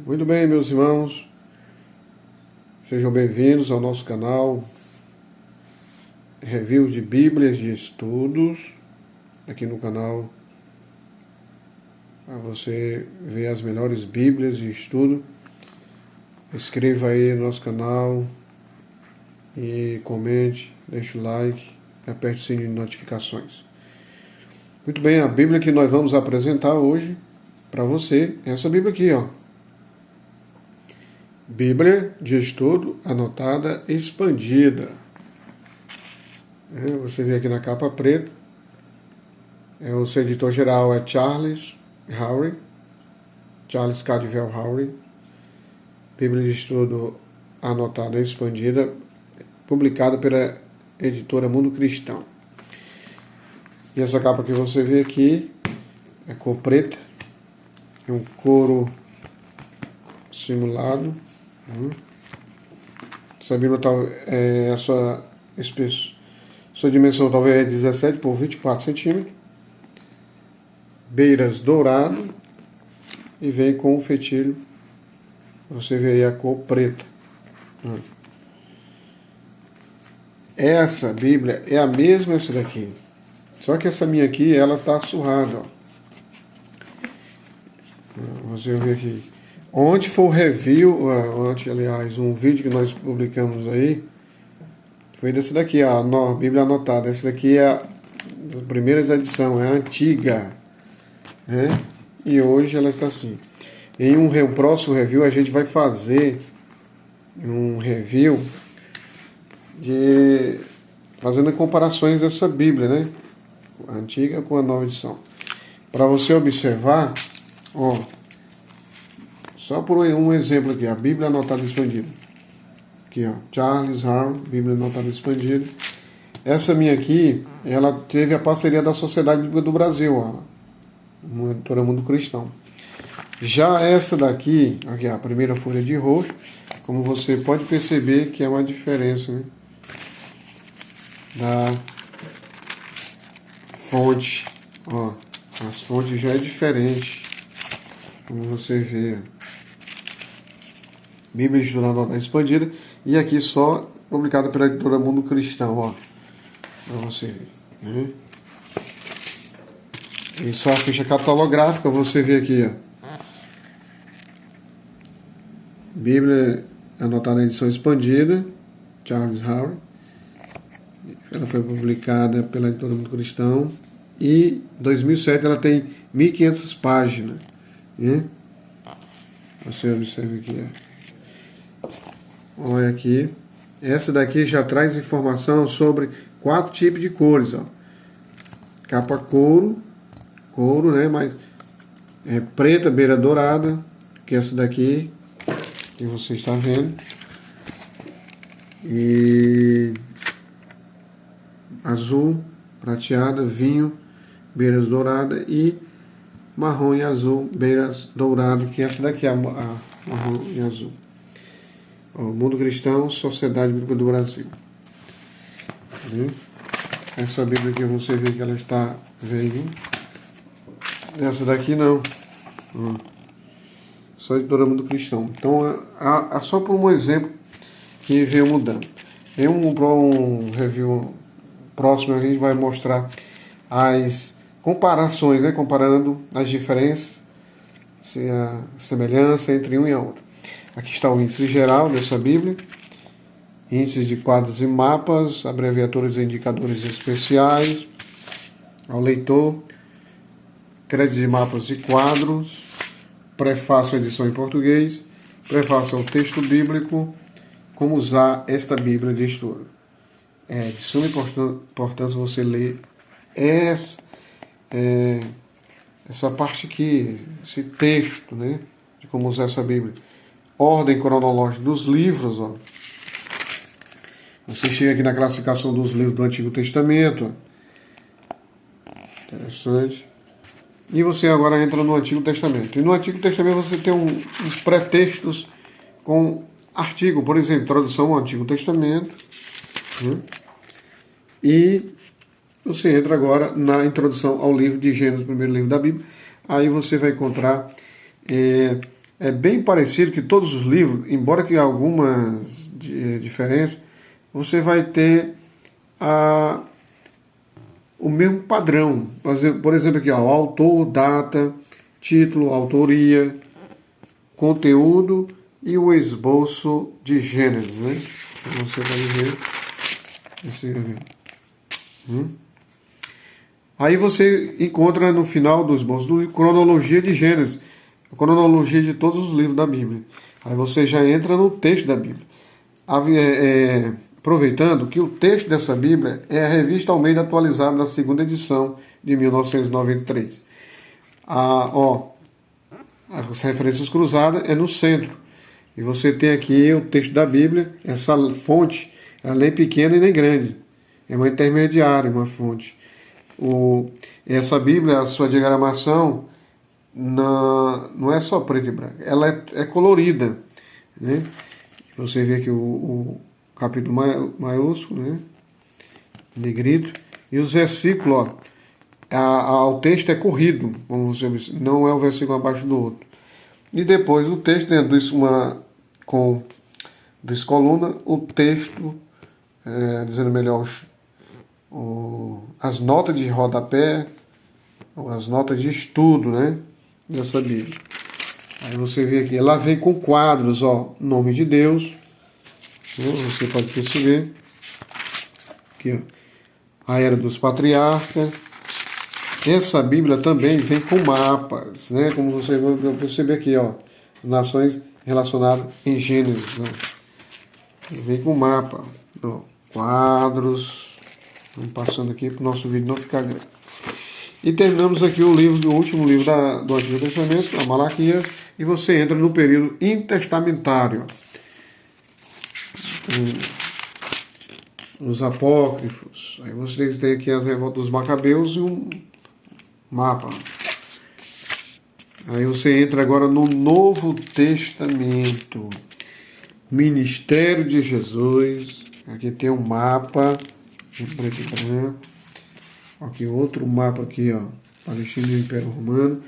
Muito bem, meus irmãos, sejam bem-vindos ao nosso canal Review de Bíblias de Estudos, aqui no canal, para você ver as melhores Bíblias de estudo. Inscreva aí no nosso canal e comente, deixe o like e aperte o sininho de notificações. Muito bem, a Bíblia que nós vamos apresentar hoje para você é essa Bíblia aqui, ó. Bíblia de Estudo Anotada e Expandida. Você vê aqui na capa preta. O seu editor-geral é Charles Cadwell Howry. Bíblia de Estudo Anotada e Expandida, publicada pela editora Mundo Cristão. E essa capa que você vê aqui é cor preta. É um couro simulado. Essa Bíblia sua dimensão talvez é 17 por 24 centímetros. Beiras dourado e vem com o fetilho. Você vê aí a cor preta. Essa Bíblia é a mesma essa daqui. Só que essa minha aqui, ela está surrada. Você vê aqui. Ontem foi o review, um vídeo que nós publicamos aí, foi desse daqui, a Bíblia anotada. Essa daqui é a das primeiras edições, é a antiga, né? E hoje ela está assim. Em um próximo review a gente vai fazer um review fazendo comparações dessa Bíblia, né? A antiga com a nova edição. Para você observar, ó. Só por um exemplo aqui, a Bíblia Anotada e Expandida. Aqui, ó, Charles Howry, Bíblia Anotada e Expandida. Essa minha aqui, ela teve a parceria da Sociedade Bíblica do Brasil, ó, uma editora Mundo Cristão. Já essa daqui, aqui, a primeira folha de roxo, como você pode perceber que é uma diferença, né, da fonte. Ó, as fontes já é diferente, como você vê. Bíblia de Estudo Anotada e Expandida, e aqui só publicada pela editora Mundo Cristão, ó, para você ver, né? E só a ficha catalográfica, você vê aqui, ó, Bíblia Anotada em Edição Expandida, Charles Howry, ela foi publicada pela editora Mundo Cristão, e em 2007 ela tem 1.500 páginas, né? Você observa aqui, ó. Olha aqui, essa daqui já traz informação sobre 4 tipos de cores, ó. Capa couro, né, mas é preta, beira dourada, que é essa daqui que você está vendo, e azul, prateada, vinho, beiras douradas, e marrom e azul, beiras douradas, que essa daqui é a marrom e azul. Mundo Cristão, Sociedade Bíblica do Brasil. Essa Bíblia aqui você vê que ela está velha. Essa daqui não. Só editora Mundo Cristão. Então, só por um exemplo que veio mudando. Em um review próximo a gente vai mostrar as comparações, né? Comparando as diferenças, a semelhança entre um e a outro. Aqui está o índice geral dessa Bíblia, índices de quadros e mapas, abreviaturas e indicadores especiais, ao leitor, crédito de mapas e quadros, prefácio à edição em português, prefácio ao texto bíblico, como usar esta Bíblia de estudo. É de suma importância você ler essa parte aqui, esse texto, né, de como usar essa Bíblia. Ordem cronológica dos livros, ó. Você chega aqui na classificação dos livros do Antigo Testamento. Interessante. E você agora entra no Antigo Testamento. E no Antigo Testamento você tem uns pré-textos com artigo, por exemplo, tradução ao Antigo Testamento. E você entra agora na introdução ao livro de Gênesis, primeiro livro da Bíblia. Aí você vai encontrar é bem parecido que todos os livros, embora que algumas diferenças, você vai ter o mesmo padrão. Por exemplo, aqui, ó, autor, data, título, autoria, conteúdo e o esboço de Gênesis, né? Então você vai ver esse. Aí você encontra no final do esboço do livro cronologia de Gênesis, cronologia de todos os livros da Bíblia. Aí você já entra no texto da Bíblia. Aproveitando que o texto dessa Bíblia é a revista Almeida atualizada da segunda edição de 1993. As referências cruzadas é no centro. E você tem aqui o texto da Bíblia, essa fonte, ela nem pequena e nem grande. É uma intermediária, uma fonte. Essa Bíblia, a sua diagramação, não é só preto e branco, ela é colorida, né? Você vê aqui o capítulo maiúsculo, né? Negrito, e os versículos, o texto é corrido, como você vê, não é um versículo abaixo do outro. E depois o texto dentro com duas colunas, o texto, dizendo melhor, as notas de rodapé, as notas de estudo, né, dessa Bíblia. Aí você vê aqui, ela vem com quadros, ó, nome de Deus, né, você pode perceber, aqui, ó, a era dos patriarcas. Essa Bíblia também vem com mapas, né, como você vai perceber aqui, ó, nações relacionadas em Gênesis, né. Vem com mapa, ó, quadros. Vamos passando aqui para o nosso vídeo não ficar grande. E terminamos aqui o último livro do Antigo Testamento, a Malaquias, e você entra no período intertestamentário. Os apócrifos. Aí você tem aqui as revoltas dos Macabeus e um mapa. Aí você entra agora no Novo Testamento. Ministério de Jesus. Aqui tem um mapa em preto e branco. Aqui outro mapa aqui, ó, Palestina e Império Romano.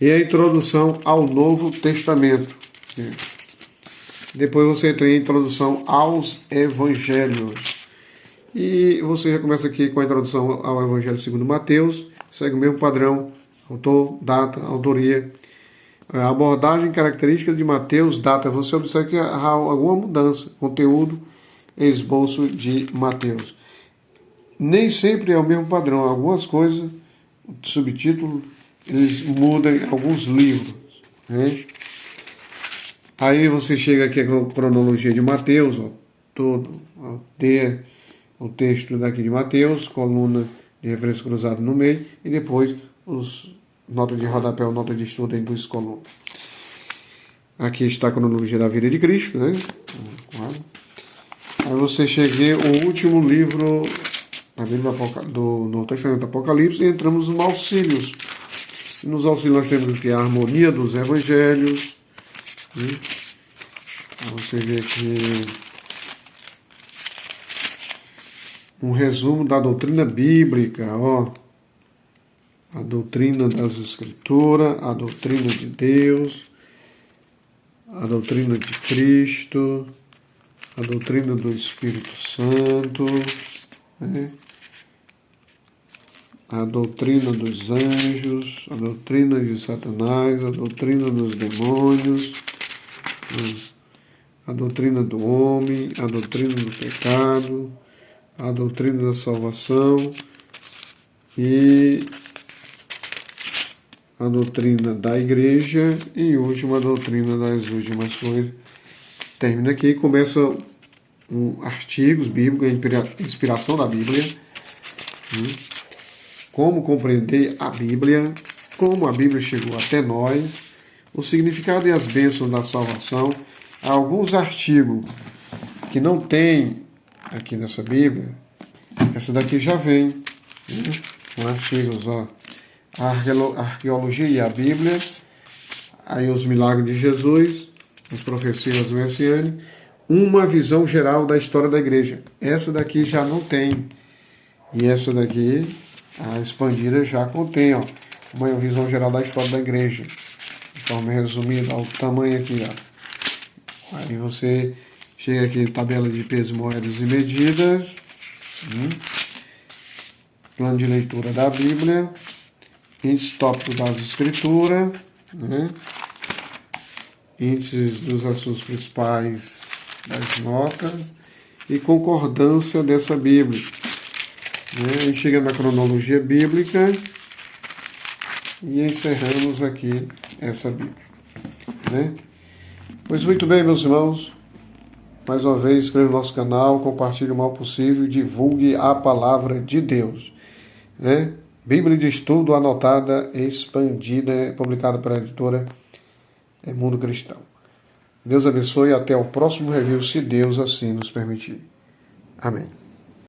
E a introdução ao Novo Testamento. Depois você tem a introdução aos Evangelhos. E você já começa aqui com a introdução ao Evangelho segundo Mateus. Segue o mesmo padrão, autor, data, autoria. A abordagem característica de Mateus, data, você observa que há alguma mudança. Conteúdo, esboço de Mateus. Nem sempre é o mesmo padrão. Algumas coisas, subtítulo, eles mudam em alguns livros, né? Aí você chega aqui com a cronologia de Mateus, ó, todo, ó, o texto daqui de Mateus, coluna de referência cruzada no meio, e depois os notas de rodapé, nota de estudo em duas colunas. Aqui está a cronologia da vida de Cristo, né? Aí você chega ao último livro da Bíblia do Novo Testamento, Apocalipse, e entramos nos auxílios. E nos auxílios nós temos aqui a harmonia dos evangelhos. Né? Aí você vê aqui um resumo da doutrina bíblica, ó. A doutrina das Escrituras, a doutrina de Deus, a doutrina de Cristo, a doutrina do Espírito Santo, né? A doutrina dos anjos, a doutrina de Satanás, a doutrina dos demônios, a doutrina do homem, a doutrina do pecado, a doutrina da salvação e a doutrina da igreja e, em último, a doutrina das últimas coisas. Termina aqui e começa artigos bíblicos, inspiração da Bíblia, como compreender a Bíblia, como a Bíblia chegou até nós, o significado e as bênçãos da salvação. Há alguns artigos que não tem aqui nessa Bíblia, essa daqui já vem, né? Com artigos, ó, a arqueologia e a Bíblia, aí os milagres de Jesus, as profecias messiânicas, uma visão geral da história da igreja. Essa daqui já não tem. E essa daqui, a expandida, já contém, ó, uma visão geral da história da igreja. de forma resumida, ao tamanho aqui, ó. Aí você chega aqui, tabela de peso, moedas e medidas, plano de leitura da Bíblia, índice tópico das escrituras, né? Índices dos assuntos principais das notas e concordância dessa Bíblia. Né? Aí chega na cronologia bíblica e encerramos aqui essa Bíblia. Né? Pois muito bem, meus irmãos, mais uma vez, inscreva no nosso canal, compartilhe o mal possível e divulgue a palavra de Deus. Né? Bíblia de Estudo anotada e expandida, publicada pela editora Mundo Cristão. Deus abençoe e até o próximo review, se Deus assim nos permitir. Amém.